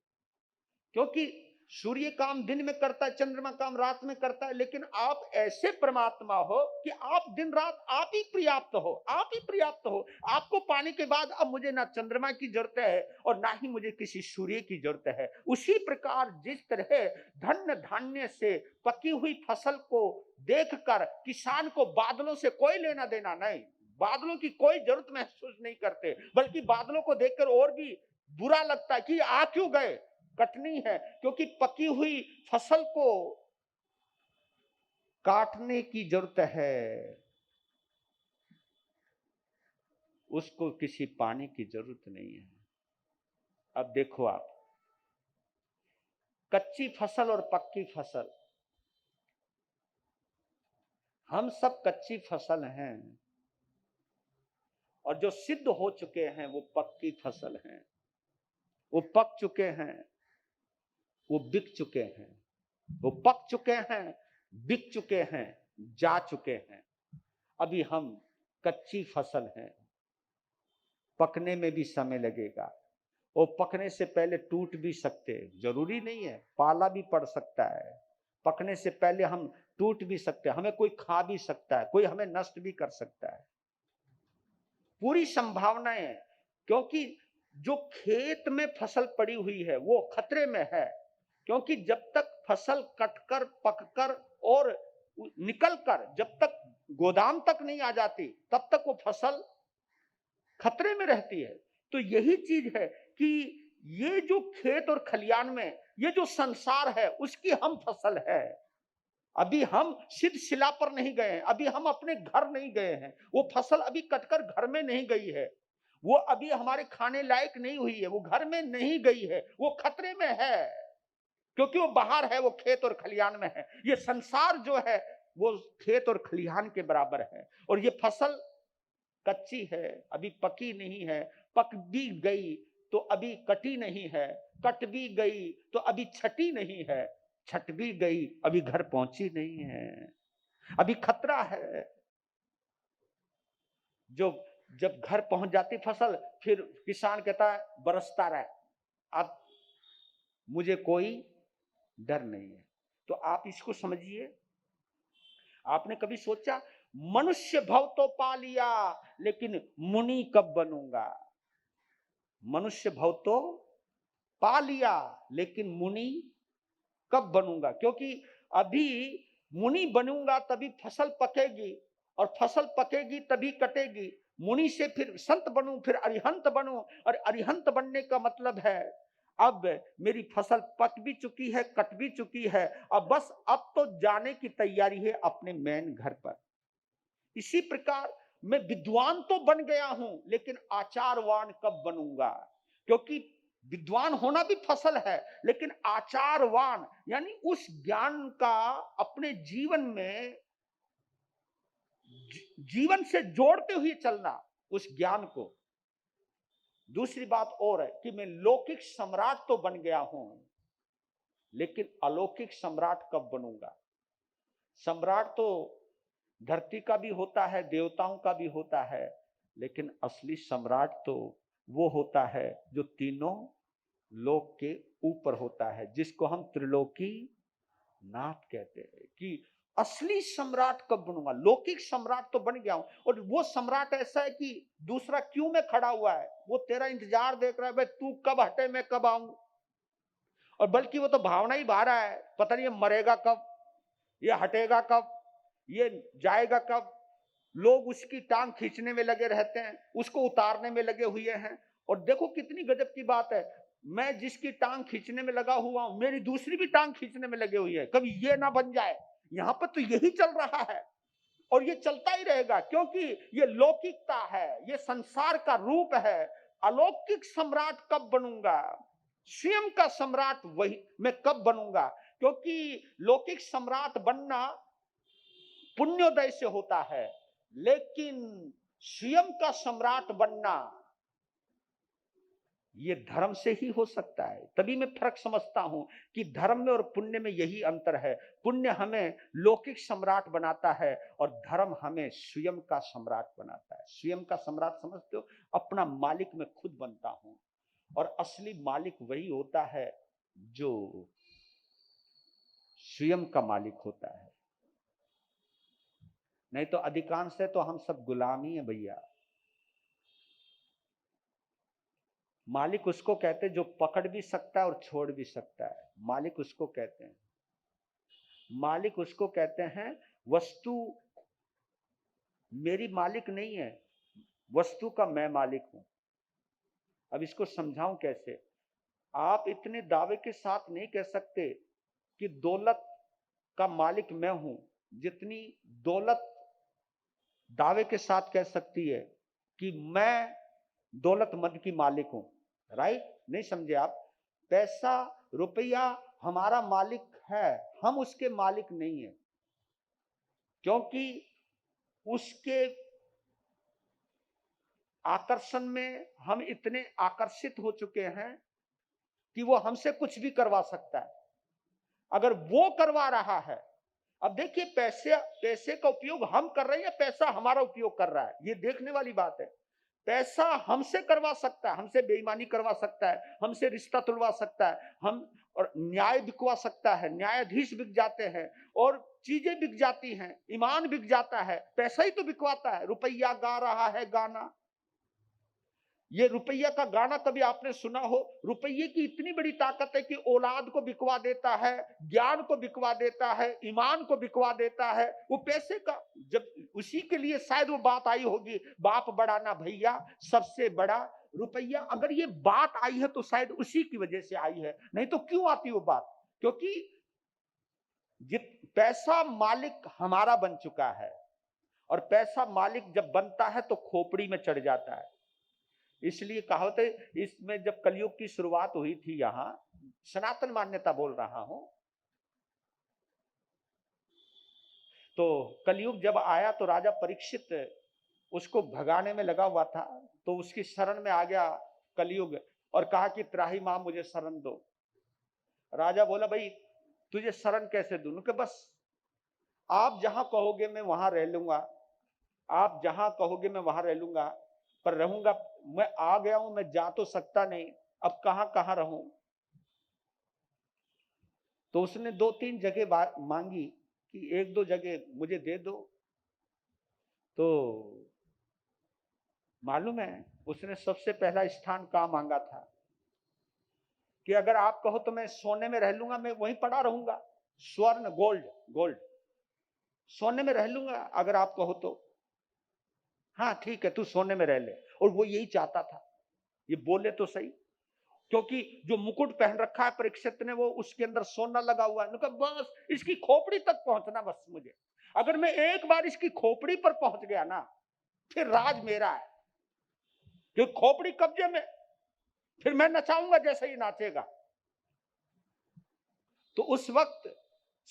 क्योंकि सूर्य काम दिन में करता है, चंद्रमा काम रात में करता है, लेकिन आप ऐसे परमात्मा हो कि आप दिन रात आप ही पर्याप्त हो, आप ही पर्याप्त हो। आपको पाने के बाद अब मुझे ना चंद्रमा की जरूरत है और ना ही मुझे किसी सूर्य की जरूरत है। उसी प्रकार जिस तरह धन्य धान्य से पकी हुई फसल को देखकर किसान को बादलों से कोई लेना देना नहीं, बादलों की कोई जरूरत महसूस नहीं करते, बल्कि बादलों को देखकर और भी बुरा लगता है कि आ क्यों गए, कटनी है। क्योंकि पकी हुई फसल को काटने की जरूरत है, उसको किसी पानी की जरूरत नहीं है। अब देखो आप, कच्ची फसल और पक्की फसल, हम सब कच्ची फसल हैं और जो सिद्ध हो चुके हैं वो पक्की फसल हैं। वो पक चुके हैं, वो बिक चुके हैं, वो पक चुके हैं, बिक चुके हैं, जा चुके हैं। अभी हम कच्ची फसल हैं, पकने में भी समय लगेगा, और पकने से पहले टूट भी सकते, जरूरी नहीं है, पाला भी पड़ सकता है। पकने से पहले हम टूट भी सकते हैं, हमें कोई खा भी सकता है, कोई हमें नष्ट भी कर सकता है, पूरी संभावनाएं है। क्योंकि जो खेत में फसल पड़ी हुई है वो खतरे में है, क्योंकि जब तक फसल कटकर पककर और निकलकर जब तक गोदाम तक नहीं आ जाती तब तक वो फसल खतरे में रहती है। तो यही चीज है कि ये जो खेत और खलियान में ये जो संसार है उसकी हम फसल है। अभी हम सिद्ध शिला पर नहीं गए हैं, अभी हम अपने घर नहीं गए हैं, वो फसल अभी कटकर घर में नहीं गई है, वो अभी हमारे खाने लायक नहीं हुई है, वो घर में नहीं गई है, वो खतरे में है, क्योंकि वो बाहर है, वो खेत और खलियान में है। ये संसार जो है वो खेत और खलिहान के बराबर है, और ये फसल कच्ची है, अभी पकी नहीं है, पक भी गई तो अभी कटी नहीं है, कट भी गई तो अभी छटी नहीं है, छट भी गई अभी घर पहुंची नहीं है, अभी खतरा है। जो जब घर पहुंच जाती फसल, फिर किसान कहता है बरसता रहे, अब मुझे कोई डर नहीं है। तो आप इसको समझिए। आपने कभी सोचा मनुष्य भव तो पा लिया लेकिन मुनि कब बनूंगा? मनुष्य भव तो पा लिया लेकिन मुनि कब बनूंगा? क्योंकि अभी मुनि बनूंगा तभी फसल पकेगी, और फसल पकेगी तभी कटेगी। मुनि से फिर संत बनूं, फिर अरिहंत बनूं, और अरिहंत बनने का मतलब है अब मेरी फसल पक भी चुकी है, कट भी चुकी है, अब बस अब तो जाने की तैयारी है अपने मेन घर पर। इसी प्रकार मैं विद्वान तो बन गया हूं, लेकिन आचारवान कब बनूंगा? क्योंकि विद्वान होना भी फसल है, लेकिन आचारवान यानी उस ज्ञान का अपने जीवन में जीवन से जोड़ते हुए चलना उस ज्ञान को। दूसरी बात और है कि मैं लौकिक सम्राट तो बन गया हूं, लेकिन अलौकिक सम्राट कब बनूंगा? सम्राट तो धरती का भी होता है, देवताओं का भी होता है, लेकिन असली सम्राट तो वो होता है जो तीनों लोक के ऊपर होता है, जिसको हम त्रिलोकी नाथ कहते हैं। कि असली सम्राट कब बनूंगा? लौकिक सम्राट तो बन गया हूं, और वो सम्राट ऐसा है कि दूसरा क्यों में खड़ा हुआ है, वो तेरा इंतजार देख रहा है, भाई तू कब हटे मैं कब आऊं। और बल्कि वो तो भावना ही बहा रहा है, पता नहीं ये मरेगा कब, ये हटेगा कब, ये जाएगा कब। लोग उसकी टांग खींचने में लगे रहते हैं, उसको उतारने में लगे हुए हैं। और देखो कितनी गजब की बात है, मैं जिसकी टांग खींचने में लगा हुआ हूं, मेरी दूसरी भी टांग खींचने में लगे हुई है, कभी ये ना बन जाए। यहां पर तो यही चल रहा है और ये चलता ही रहेगा, क्योंकि ये लौकिकता है, ये संसार का रूप है। अलौकिक सम्राट कब बनूंगा? स्वयं का सम्राट वही मैं कब बनूंगा? क्योंकि लौकिक सम्राट बनना पुण्योदय से होता है, लेकिन स्वयं का सम्राट बनना ये धर्म से ही हो सकता है। तभी मैं फर्क समझता हूं कि धर्म में और पुण्य में यही अंतर है। पुण्य हमें लौकिक सम्राट बनाता है और धर्म हमें स्वयं का सम्राट बनाता है। स्वयं का सम्राट समझते हो? अपना मालिक मैं खुद बनता हूं, और असली मालिक वही होता है जो स्वयं का मालिक होता है। नहीं तो अधिकांश है तो हम सब गुलाम ही है भैया। मालिक उसको कहते हैं जो पकड़ भी सकता है और छोड़ भी सकता है, मालिक उसको कहते हैं। मालिक उसको कहते हैं, वस्तु मेरी मालिक नहीं है, वस्तु का मैं मालिक हूं। अब इसको समझाऊं कैसे? आप इतने दावे के साथ नहीं कह सकते कि दौलत का मालिक मैं हूं, जितनी दौलत दावे के साथ कह सकती है कि मैं दौलतमंद की मालिक हूं। राइट? नहीं समझे आप? पैसा रुपया हमारा मालिक है, हम उसके मालिक नहीं है, क्योंकि उसके आकर्षण में हम इतने आकर्षित हो चुके हैं कि वो हमसे कुछ भी करवा सकता है, अगर वो करवा रहा है। अब देखिए, पैसे का उपयोग हम कर रहे हैं या पैसा हमारा उपयोग कर रहा है, ये देखने वाली बात है। पैसा हमसे करवा सकता है, हमसे बेईमानी करवा सकता है, हमसे रिश्ता तुड़वा सकता है, हम और न्याय बिकवा सकता है, न्यायाधीश बिक जाते हैं और चीजें बिक जाती हैं, ईमान बिक जाता है, पैसा ही तो बिकवाता है। रुपया गा रहा है गाना, ये रुपया का गाना कभी आपने सुना हो? रुपये की इतनी बड़ी ताकत है कि औलाद को बिकवा देता है, ज्ञान को बिकवा देता है, ईमान को बिकवा देता है। वो पैसे का, जब उसी के लिए शायद वो बात आई होगी, बाप बड़ा ना भैया सबसे बड़ा रुपया। अगर ये बात आई है तो शायद उसी की वजह से आई है, नहीं तो क्यों आती वो बात? क्योंकि पैसा मालिक हमारा बन चुका है, और पैसा मालिक जब बनता है तो खोपड़ी में चढ़ जाता है। इसलिए कहावत है, इसमें जब कलयुग की शुरुआत हुई थी, यहां सनातन मान्यता बोल रहा हूं, तो कलयुग जब आया तो राजा परीक्षित उसको भगाने में लगा हुआ था, तो उसकी शरण में आ गया कलयुग और कहा कि त्राही मां मुझे शरण दो। राजा बोला, भाई तुझे शरण कैसे दूं? कि बस आप जहां कहोगे मैं वहां रह लूंगा, आप जहां कहोगे मैं वहां रह लूंगा, पर रहूंगा, मैं आ गया हूं, मैं जा तो सकता नहीं, अब कहां कहां रहूं। तो उसने 2-3 जगह मांगी कि 1-2 जगह मुझे दे दो। तो मालूम है उसने सबसे पहला स्थान कहां मांगा था? कि अगर आप कहो तो मैं सोने में रह लूंगा, मैं वहीं पड़ा रहूंगा, स्वर्ण गोल्ड गोल्ड सोने में रह लूंगा अगर आप कहो तो। हाँ ठीक है, तू सोने में रह ले। और वो यही चाहता था, ये बोले तो सही, क्योंकि जो मुकुट पहन रखा है परीक्षित ने, वो उसके अंदर सोना लगा हुआ है। उनका बस इसकी खोपड़ी तक पहुंचना, बस मुझे, अगर मैं एक बार इसकी खोपड़ी पर पहुंच गया ना, फिर राज मेरा है, क्योंकि खोपड़ी कब्जे में, फिर मैं नचाऊंगा जैसे ही नाचेगा। तो उस वक्त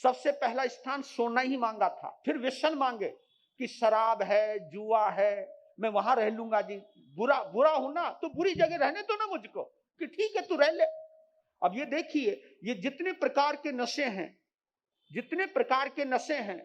सबसे पहला स्थान सोना ही मांगा था, फिर व्यसन मांगे कि शराब है, जुआ है, मैं वहां रह लूंगा जी, बुरा बुरा हूं ना तो बुरी जगह रहने दो ना मुझको, कि ठीक है तू रह ले। अब ये देखिए, ये जितने प्रकार के नशे हैं, जितने प्रकार के नशे हैं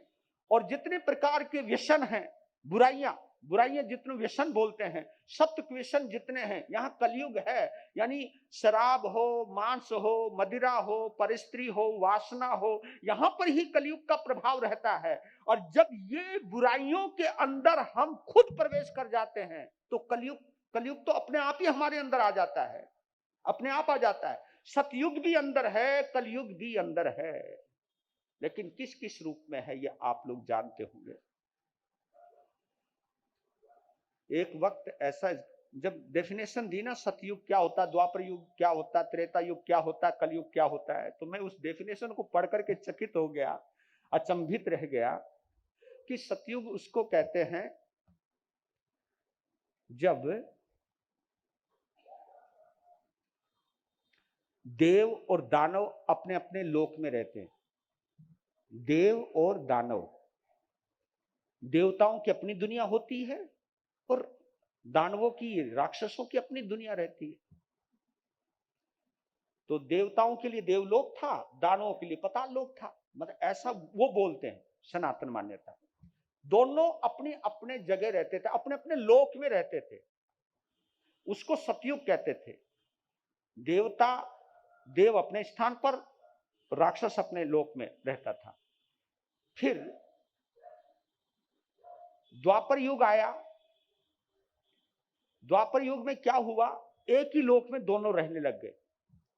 और जितने प्रकार के व्यसन हैं, बुराइयां बुराइयां जितने व्यसन बोलते हैं, सप्त व्यसन जितने हैं, यहाँ कलयुग है। यानी शराब हो, मांस हो, मदिरा हो, परिस्त्री हो, वासना हो, यहाँ पर ही कलयुग का प्रभाव रहता है। और जब ये बुराइयों के अंदर हम खुद प्रवेश कर जाते हैं तो कलयुग कलयुग तो अपने आप ही हमारे अंदर आ जाता है, अपने आप आ जाता है। सतयुग भी अंदर है, कलयुग भी अंदर है, लेकिन किस किस रूप में है ये आप लोग जानते होंगे। एक वक्त ऐसा जब डेफिनेशन दी ना, सतयुग क्या होता, द्वापर युग क्या होता, त्रेता युग क्या होता, कलयुग क्या होता है, तो मैं उस डेफिनेशन को पढ़ करके चकित हो गया, अचंभित रह गया कि सतयुग उसको कहते हैं जब देव और दानव अपने अपने लोक में रहते हैं। देव और दानव, देवताओं की अपनी दुनिया होती है और दानवों की, राक्षसों की अपनी दुनिया रहती है। तो देवताओं के लिए देवलोक था, दानवों के लिए पाताल लोक था, मतलब ऐसा वो बोलते हैं सनातन मान्यता। दोनों अपनी अपने जगह रहते थे, अपने अपने लोक में रहते थे, उसको सतयुग कहते थे। देवता, देव अपने स्थान पर, राक्षस अपने लोक में रहता था। फिर द्वापर युग आया। द्वापर युग में क्या हुआ, एक ही लोक में दोनों रहने लग गए,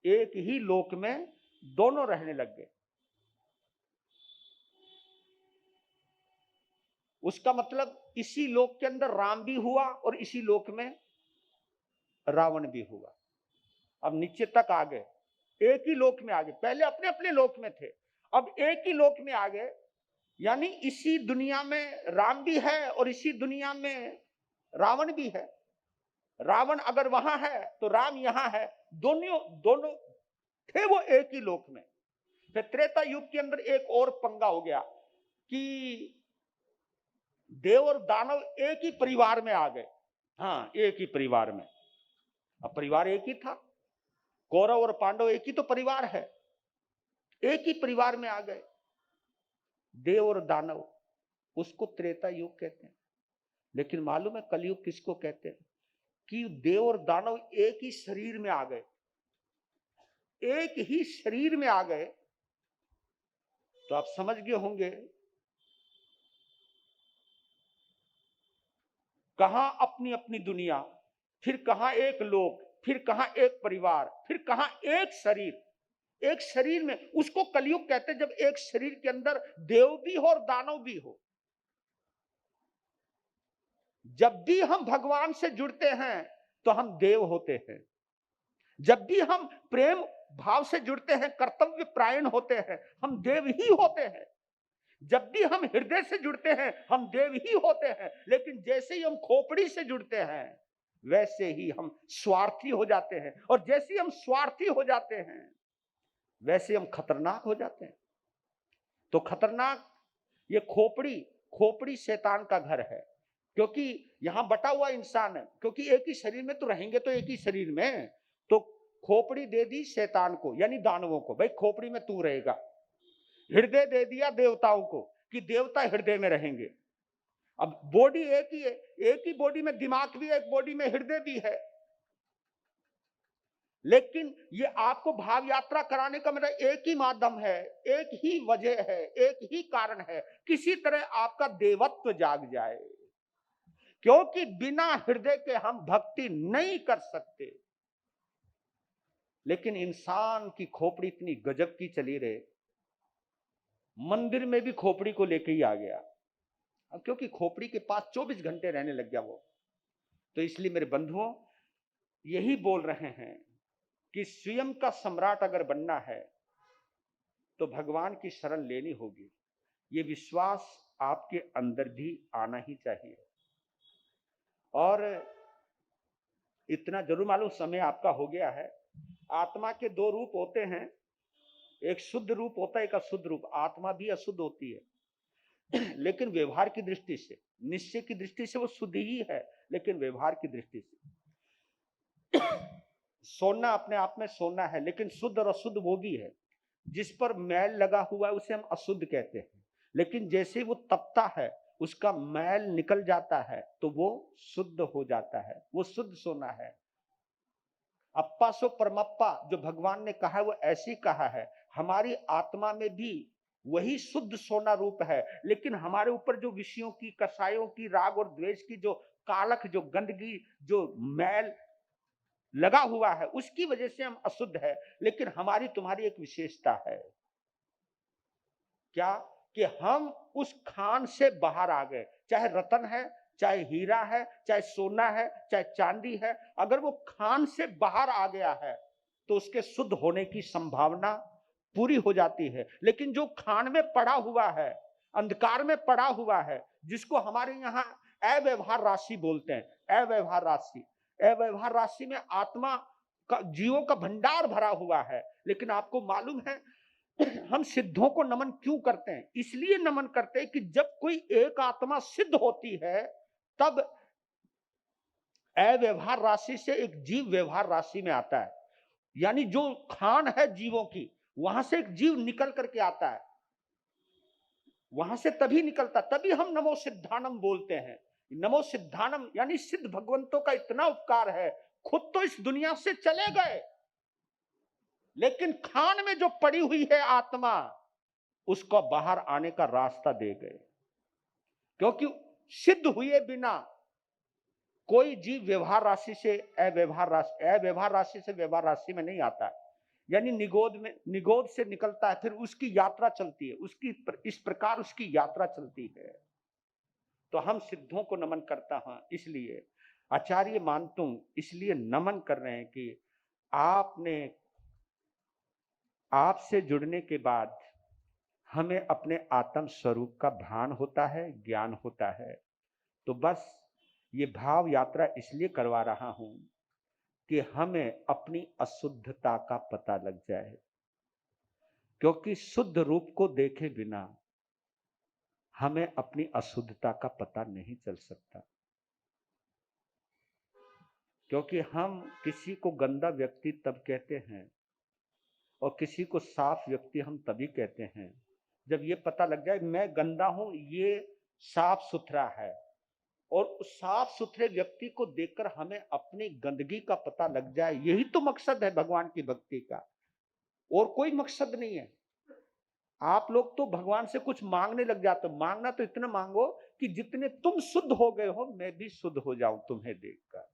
एक ही लोक में दोनों रहने लग गए। उसका मतलब इसी लोक के अंदर राम भी हुआ और इसी लोक में रावण भी हुआ। अब नीचे तक आ गए, एक ही लोक में आ गए, पहले अपने अपने लोक में थे, अब एक ही लोक में आ गए। यानी इसी दुनिया में राम भी है और इसी दुनिया में रावण भी है। रावण अगर वहां है तो राम यहां है, दोनों दोनों थे वो एक ही लोक में। फिर त्रेता युग के अंदर एक और पंगा हो गया कि देव और दानव एक ही परिवार में आ गए। हाँ, एक ही परिवार में। अब परिवार एक ही था, कौरव और पांडव एक ही तो परिवार है, एक ही परिवार में आ गए देव और दानव, उसको त्रेता युग कहते हैं। लेकिन मालूम है कलयुग किसको कहते हैं, कि देव और दानव एक ही शरीर में आ गए, एक ही शरीर में आ गए। तो आप समझ गए होंगे कहां अपनी अपनी दुनिया, फिर कहां एक लोक, फिर कहां एक परिवार, फिर कहां एक शरीर। एक शरीर में, उसको कलयुग कहते हैं जब एक शरीर के अंदर देव भी हो और दानव भी हो। जब भी हम भगवान से जुड़ते हैं तो हम देव होते हैं, जब भी हम प्रेम भाव से जुड़ते हैं, कर्तव्य प्रायण होते हैं, हम देव ही होते हैं। जब भी हम हृदय से जुड़ते हैं हम देव ही होते हैं। लेकिन जैसे ही हम खोपड़ी से जुड़ते हैं वैसे ही हम स्वार्थी हो जाते हैं, और जैसे ही हम स्वार्थी हो जाते हैं वैसे हम खतरनाक हो जाते हैं। तो खतरनाक, ये खोपड़ी, खोपड़ी शैतान का घर है, क्योंकि यहां बटा हुआ इंसान है, क्योंकि एक ही शरीर में तो रहेंगे, तो एक ही शरीर में। तो खोपड़ी दे दी शैतान को, यानी दानवों को, भाई खोपड़ी में तू रहेगा। हृदय दे दिया देवताओं को कि देवता हृदय में रहेंगे। अब बॉडी एक ही है, एक ही बॉडी में दिमाग भी है, एक बॉडी में हृदय भी है। लेकिन ये आपको भाव यात्रा कराने का मेरा एक ही माध्यम है, एक ही वजह है, एक ही कारण है, किसी तरह आपका देवत्व जाग जाए, क्योंकि बिना हृदय के हम भक्ति नहीं कर सकते। लेकिन इंसान की खोपड़ी इतनी गजब की चली रहे, मंदिर में भी खोपड़ी को लेके ही आ गया। अब क्योंकि खोपड़ी के पास 24 घंटे रहने लग गया वो। तो इसलिए मेरे बंधुओं यही बोल रहे हैं कि स्वयं का सम्राट अगर बनना है तो भगवान की शरण लेनी होगी। ये विश्वास आपके अंदर भी आना ही चाहिए। और इतना जरूर मालूम, समय आपका हो गया है। आत्मा के दो रूप होते हैं, एक शुद्ध रूप होता है, एक अशुद्ध रूप। आत्मा भी अशुद्ध होती है लेकिन व्यवहार की दृष्टि से, निश्चय की दृष्टि से वो शुद्ध ही है, लेकिन व्यवहार की दृष्टि से सोना अपने आप में सोना है, लेकिन शुद्ध और अशुद्ध वो भी है। जिस पर मैल लगा हुआ है उसे हम अशुद्ध कहते हैं, लेकिन जैसे वो तपता है उसका मैल निकल जाता है तो वो शुद्ध हो जाता है, वो शुद्ध सोना है। अप्पा सो परमप्पा जो भगवान ने कहा है वो ऐसी कहा है। हमारी आत्मा में भी वही शुद्ध सोना रूप है, लेकिन हमारे ऊपर जो विषयों की, कषायों की, राग और द्वेष की जो कालक, जो गंदगी, जो मैल लगा हुआ है, उसकी वजह से हम अशुद्ध है। लेकिन हमारी तुम्हारी एक विशेषता है, क्या? कि हम उस खान से बाहर आ गए। चाहे रतन है, चाहे हीरा है, चाहे सोना है, चाहे चांदी है, अगर वो खान से बाहर आ गया है तो उसके शुद्ध होने की संभावना पूरी हो जाती है। लेकिन जो खान में पड़ा हुआ है, अंधकार में पड़ा हुआ है, जिसको हमारे यहाँ अव्यवहार राशि बोलते हैं, अव्यवहार राशि, अव्यवहार राशि में आत्मा का, जीवों का भंडार भरा हुआ है। लेकिन आपको मालूम है हम सिद्धों को नमन क्यों करते हैं? इसलिए नमन करते हैं कि जब कोई एक आत्मा सिद्ध होती है तब अव्यवहार राशि से एक जीव व्यवहार राशि में आता है। यानी जो खान है जीवों की, वहां से एक जीव निकल करके आता है, वहां से तभी निकलता, तभी हम नमो सिद्धानम बोलते हैं। नमो सिद्धानम यानी सिद्ध भगवंतों का इतना उपकार है, खुद तो इस दुनिया से चले गए, लेकिन खान में जो पड़ी हुई है आत्मा, उसको बाहर आने का रास्ता दे गए। क्योंकि सिद्ध हुए बिना कोई जीव व्यवहार राशि से अव्यवहार राशि से व्यवहार राशि में नहीं आता है। यानी निगोद से निकलता है, फिर उसकी यात्रा चलती है, इस प्रकार उसकी यात्रा चलती है। तो हम सिद्धों को नमन करता हूं, इसलिए आचार्य मानतुम इसलिए नमन कर रहे हैं कि आपसे जुड़ने के बाद हमें अपने आत्म स्वरूप का भान होता है, ज्ञान होता है। तो बस ये भाव यात्रा इसलिए करवा रहा हूं कि हमें अपनी अशुद्धता का पता लग जाए, क्योंकि शुद्ध रूप को देखे बिना हमें अपनी अशुद्धता का पता नहीं चल सकता। क्योंकि हम किसी को गंदा व्यक्ति तब कहते हैं और किसी को साफ व्यक्ति हम तभी कहते हैं जब ये पता लग जाए मैं गंदा हूं, ये साफ सुथरा है। और उस साफ सुथरे व्यक्ति को देखकर हमें अपनी गंदगी का पता लग जाए, यही तो मकसद है भगवान की भक्ति का, और कोई मकसद नहीं है। आप लोग तो भगवान से कुछ मांगने लग जाते हो। मांगना तो इतना मांगो कि जितने तुम शुद्ध हो गए हो मैं भी शुद्ध हो जाऊं तुम्हें देखकर।